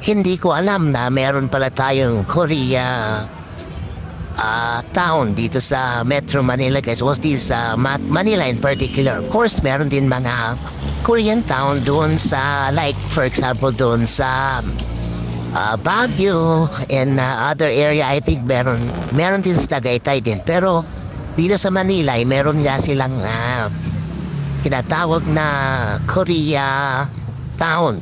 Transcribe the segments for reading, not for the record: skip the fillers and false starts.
hindi ko alam na meron pala tayong Korea town dito sa Metro Manila guys. Was this Manila in particular. Of course, meron din mga Korean town doon sa like for example doon sa Baguio and other area. I think meron din sa Tagaytay din. Pero dito sa Manila ay meron nga silang kinatawag na Korea town.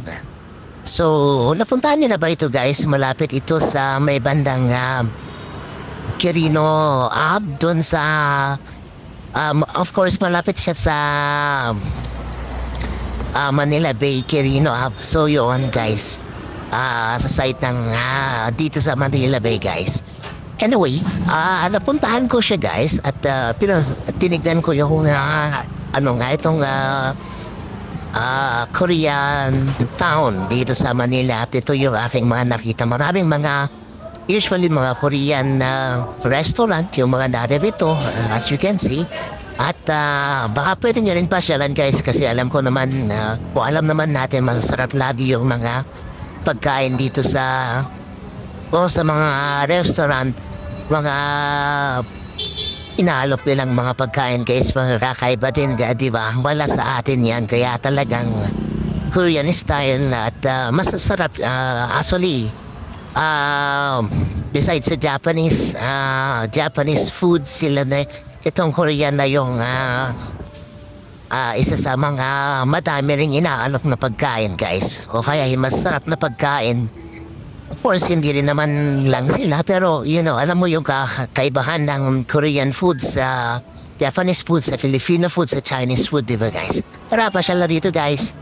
So, napuntahan niyo na ba ito guys? Malapit ito sa may bandang Quirino Ave, doon sa of course malapit siya sa Manila Bay, Quirino Ave. So yun guys, sa site ng dito sa Manila Bay guys. Anyway, napuntahan ko siya guys at tinignan ko yung itong Korean town dito sa Manila. At ito yung aking mga nakita. Maraming usually mga Korean restaurant yung mga naririto as you can see. At baka pwede nyo rin pasyalan guys kasi alam ko naman alam naman natin masarap lagi yung mga pagkain dito sa mga restaurant, mga inaalok nilang mga pagkain guys, mga kakaiba din di ba? Wala sa atin yan kaya talagang Korean style at masasarap actually. Besides sa Japanese food, sila na itong Korean na yung isa sa mga madami ring inaalok na pagkain guys. O kaya yung masarap na pagkain. Of course, hindi rin naman lang sila pero alam mo yung kaibahan ng Korean food sa Japanese food, sa Filipino food, sa Chinese food, diba guys? Tara pa siya dito guys.